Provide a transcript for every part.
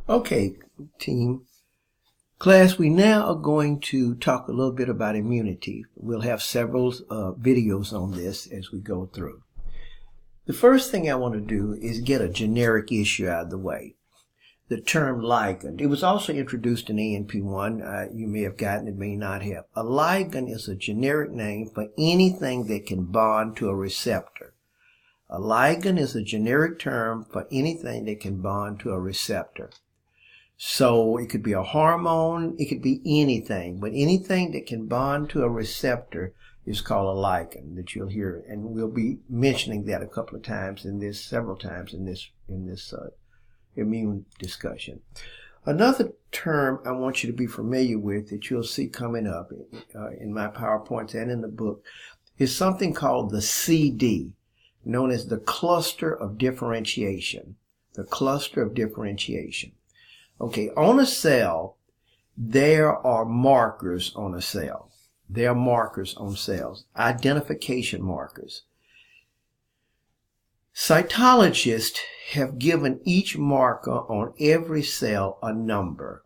Okay, team. Class, we now are going to talk a little bit about immunity. We'll have several videos on this as we go through. The first thing I want to do is get a generic issue out of the way. The term ligand. It was also introduced in ANP1. You may have gotten it, may not have. A ligand is a generic name for anything that can bond to a receptor. A ligand is a generic term for anything that can bond to a receptor. So it could be a hormone, it could be anything, but anything that can bond to a receptor is called a ligand that you'll hear, and we'll be mentioning that a couple of times in this, several times in this immune discussion. Another term I want you to be familiar with that you'll see coming up in my PowerPoints and in the book is something called the CD, known as the cluster of differentiation. The cluster of differentiation. Okay, on a cell, there are markers on a cell. There are markers on cells, identification markers. Cytologists have given each marker on every cell a number.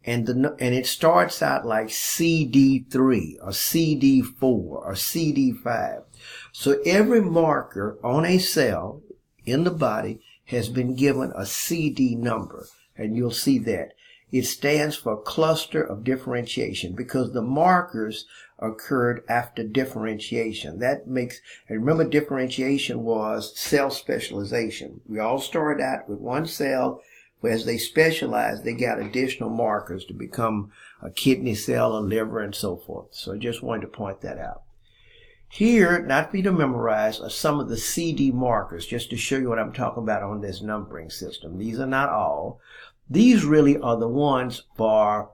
And it starts out like CD3 or CD4 or CD5. So every marker on a cell in the body has been given a CD number. And you'll see that. It stands for cluster of differentiation because the markers occurred after differentiation. That makes, and remember differentiation was cell specialization. We all started out with one cell, but as they specialized, they got additional markers to become a kidney cell, a liver, and so forth. So I just wanted to point that out. Here, not for you to memorize, are some of the CD markers, just to show you what I'm talking about on this numbering system. These are not all. These really are the ones for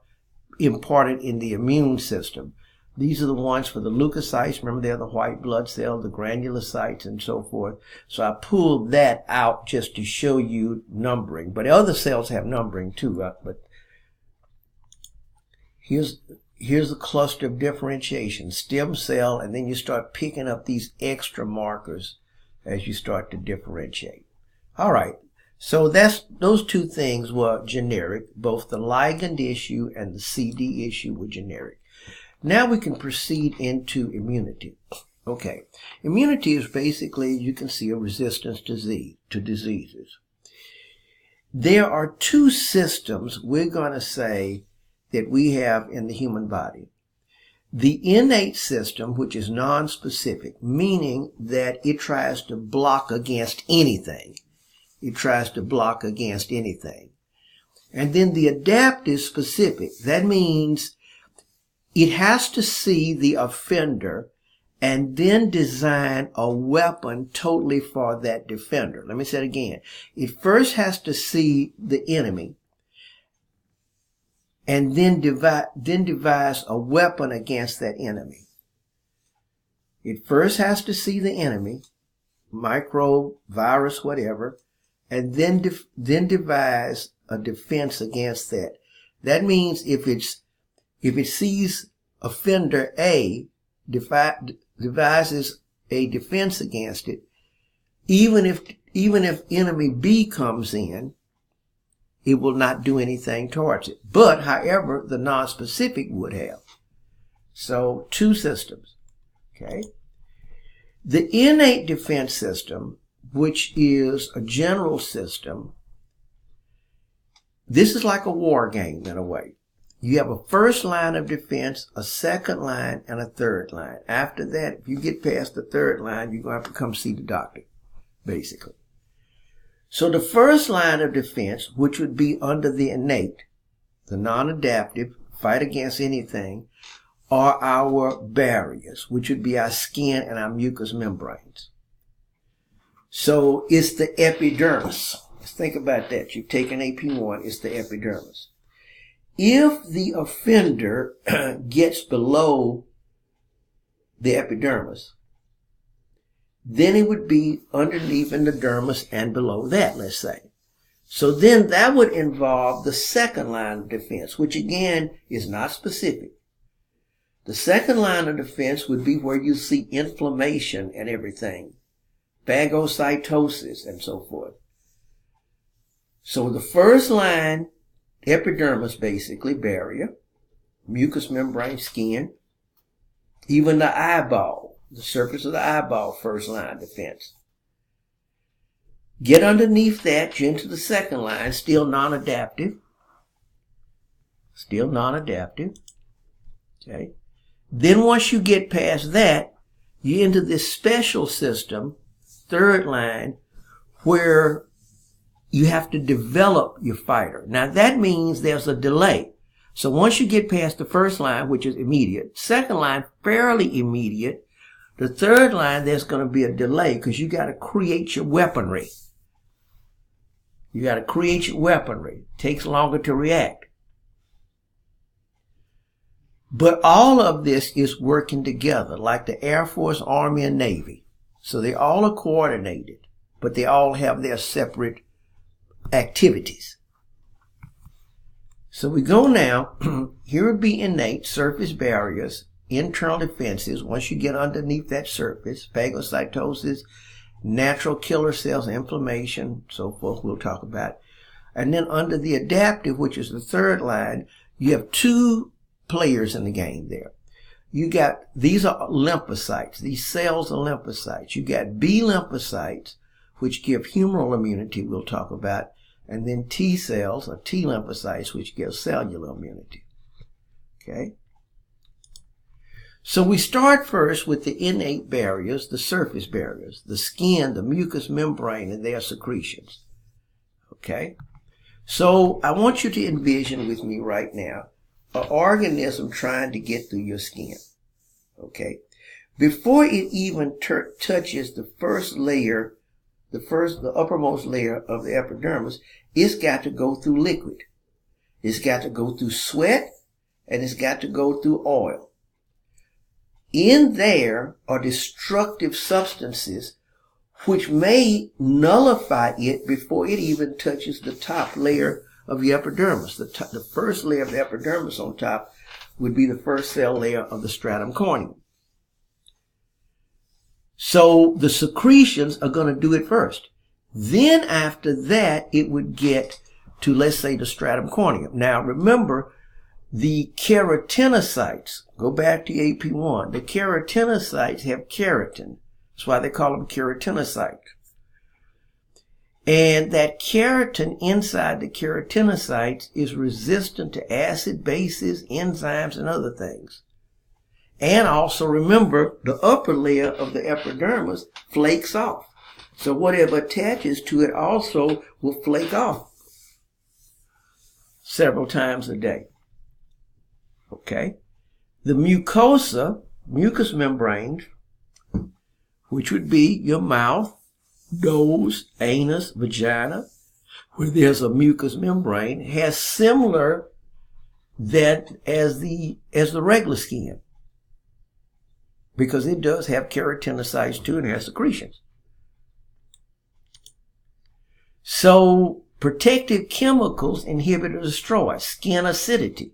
important in the immune system. These are the ones for the leukocytes. Remember, they're the white blood cells, the granulocytes, and so forth. So I pulled that out just to show you numbering. But other cells have numbering too. But here's the cluster of differentiation, stem cell, and then you start picking up these extra markers as you start to differentiate. All right, so those two things were generic. Both the ligand issue and the CD issue were generic. Now we can proceed into immunity. Okay, immunity is basically, you can see, a resistance to diseases. There are two systems we're going to say that we have in the human body. The innate system, which is non-specific, meaning that it tries to block against anything. It tries to block against anything. And then the adaptive specific, that means it has to see the offender and then design a weapon totally for that defender. Let me say it again. It first has to see the enemy and then devise a weapon against that enemy. It first has to see the enemy, microbe, virus, whatever, and then devise a defense against that. That means if it sees offender A, devises a defense against it, even if enemy B comes in, it will not do anything towards it. But, however, the non-specific would have. So, two systems. Okay? The innate defense system, which is a general system, this is like a war game in a way. You have a first line of defense, a second line, and a third line. After that, if you get past the third line, you're going to have to come see the doctor, basically. So the first line of defense, which would be under the innate, the non-adaptive, fight against anything, are our barriers, which would be our skin and our mucous membranes. So it's the epidermis. Let's think about that. You've taken AP1, it's the epidermis. If the offender gets below the epidermis, then it would be underneath in the dermis and below that, let's say. So then that would involve the second line of defense, which again is not specific. The second line of defense would be where you see inflammation and everything, phagocytosis and so forth. So the first line, epidermis basically, barrier, mucous membrane, skin, even the eyeball, the surface of the eyeball, first line defense. Get underneath that, you're into the second line, still non-adaptive. Still non-adaptive. Okay. Then once you get past that, you're into this special system, third line, where you have to develop your fighter. Now that means there's a delay. So once you get past the first line, which is immediate, second line, fairly immediate, the third line, there's going to be a delay because you got to create your weaponry. You got to create your weaponry. It takes longer to react. But all of this is working together, like the Air Force, Army, and Navy. So they all are coordinated, but they all have their separate activities. So we go now, here would be innate surface barriers, internal defenses. Once you get underneath that surface, phagocytosis, natural killer cells, inflammation, so forth, we'll talk about. And then under the adaptive, which is the third line, you have two players in the game there. You got, these are lymphocytes. These cells are lymphocytes. You got B lymphocytes, which give humoral immunity, we'll talk about, and then T cells, or T lymphocytes, which give cellular immunity. Okay? So we start first with the innate barriers, the surface barriers, the skin, the mucous membrane, and their secretions. Okay? So I want you to envision with me right now an organism trying to get through your skin. Okay? Before it even touches the first layer, the uppermost layer of the epidermis, it's got to go through liquid. It's got to go through sweat, and it's got to go through oil. In there are destructive substances which may nullify it before it even touches the top layer of the epidermis. The first layer of the epidermis on top would be the first cell layer of the stratum corneum. So the secretions are going to do it first. Then after that, it would get to, let's say, the stratum corneum. Now remember, the keratinocytes, go back to AP1, the keratinocytes have keratin. That's why they call them keratinocytes. And that keratin inside the keratinocytes is resistant to acid, bases, enzymes, and other things. And also remember, the upper layer of the epidermis flakes off. So whatever attaches to it also will flake off several times a day. Okay? The mucosa, mucous membranes, which would be your mouth, nose, anus, vagina, where there's a mucous membrane, has similar that as the regular skin, because it does have keratinocytes too and has secretions. So protective chemicals inhibit or destroy skin acidity,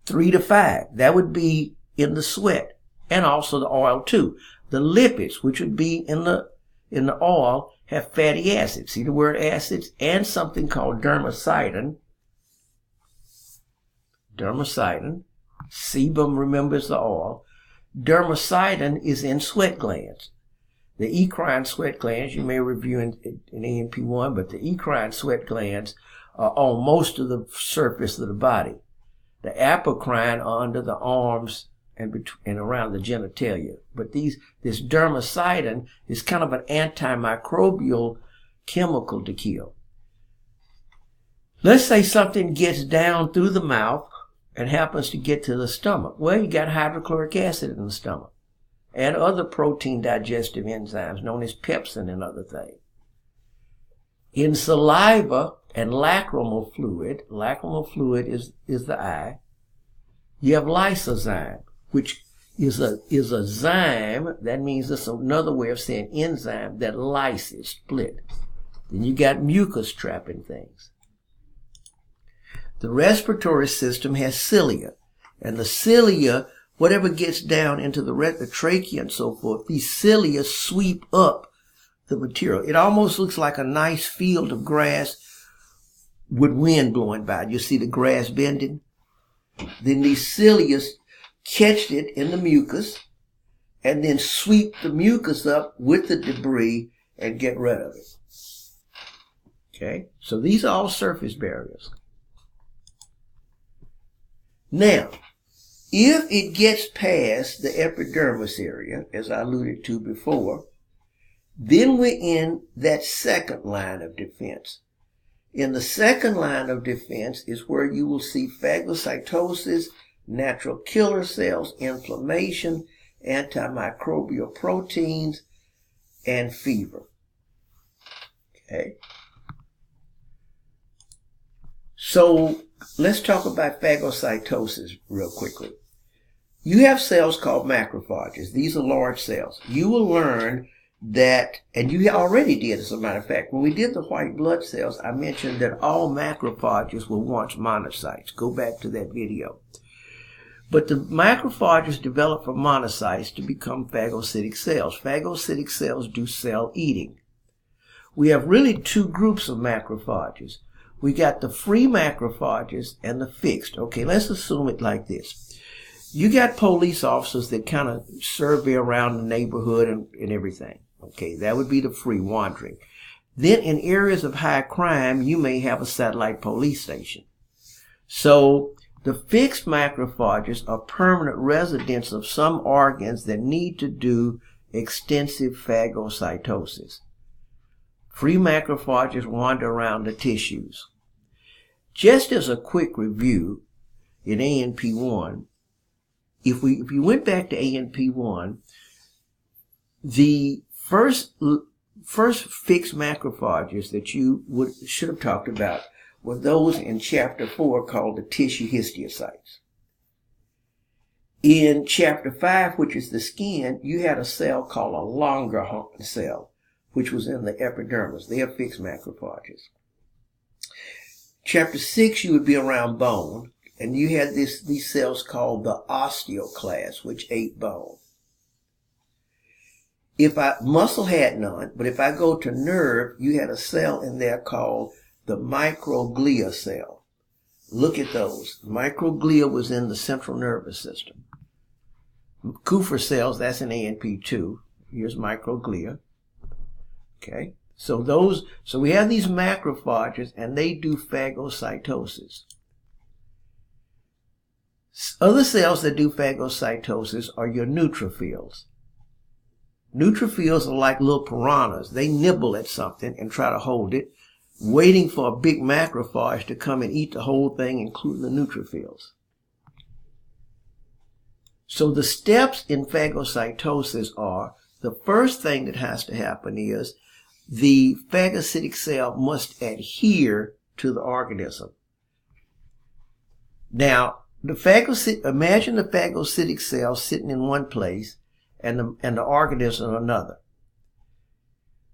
3 to 5. That would be in the sweat, and also the oil too. The lipids, which would be in the oil, have fatty acids. See the word acids? And something called dermacidin. Dermacidin. Sebum, remember, is the oil. Dermacidin is in sweat glands. The eccrine sweat glands, you may review in ANP1, but the eccrine sweat glands are on most of the surface of the body. The apocrine are under the arms and around the genitalia. But this dermacidin is kind of an antimicrobial chemical to kill. Let's say something gets down through the mouth and happens to get to the stomach. Well, you got hydrochloric acid in the stomach and other protein digestive enzymes known as pepsin and other things. In saliva and lacrimal fluid is the eye, you have lysozyme, which is a zyme. That means it's another way of saying enzyme that lyses, split. Then you got mucus trapping things. The respiratory system has cilia, and the cilia, whatever gets down into the trachea and so forth, these cilia sweep up the material. It almost looks like a nice field of grass with wind blowing by. You see the grass bending? Then these cilia catch it in the mucus and then sweep the mucus up with the debris and get rid of it. Okay, so these are all surface barriers. Now, if it gets past the epidermis area, as I alluded to before, then we're in that second line of defense. In the second line of defense is where you will see phagocytosis, natural killer cells, inflammation, antimicrobial proteins, and fever. Okay. So let's talk about phagocytosis real quickly. You have cells called macrophages. These are large cells. You will learn that, and you already did, as a matter of fact, when we did the white blood cells, I mentioned that all macrophages were once monocytes. Go back to that video. But the macrophages develop from monocytes to become phagocytic cells. Phagocytic cells do cell eating. We have really two groups of macrophages. We got the free macrophages and the fixed. Okay, let's assume it like this. You got police officers that kind of survey around the neighborhood and everything. Okay, that would be the free wandering. Then in areas of high crime, you may have a satellite police station. So the fixed macrophages are permanent residents of some organs that need to do extensive phagocytosis. Free macrophages wander around the tissues. Just as a quick review, in ANP1, if you went back to ANP1, the first fixed macrophages that you should have talked about were those in chapter 4 called the tissue histiocytes. In chapter 5, which is the skin, you had a cell called a Langerhans cell, which was in the epidermis. They are fixed macrophages. Chapter 6, you would be around bone, and you had these cells called the osteoclasts, which ate bone. Muscle had none, but if I go to nerve, you had a cell in there called the microglia cell. Look at those. Microglia was in the central nervous system. Kupffer cells, that's in ANP2. Here's microglia. Okay. So we have these macrophages and they do phagocytosis. Other cells that do phagocytosis are your neutrophils. Neutrophils are like little piranhas. They nibble at something and try to hold it, waiting for a big macrophage to come and eat the whole thing, including the neutrophils. So the steps in phagocytosis are, the first thing that has to happen is the phagocytic cell must adhere to the organism. Now, imagine the phagocytic cell sitting in one place and the organism in another.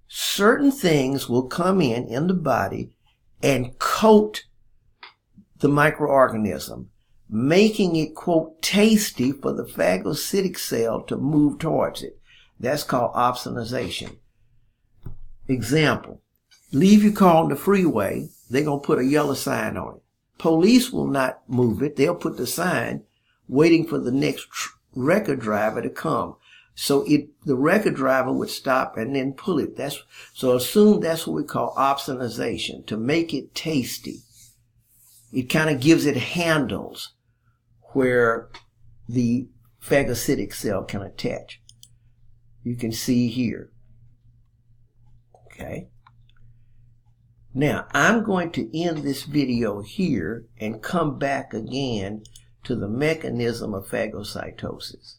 Certain things will come in the body and coat the microorganism, making it, quote, tasty for the phagocytic cell to move towards it. That's called opsonization. Example, leave your car on the freeway, they're going to put a yellow sign on it. Police will not move it. They'll put the sign waiting for the next record driver to come. So the record driver would stop and then pull it. So assume that's what we call opsonization, to make it tasty. It kind of gives it handles where the phagocytic cell can attach. You can see here. Okay. Now, I'm going to end this video here and come back again to the mechanism of phagocytosis.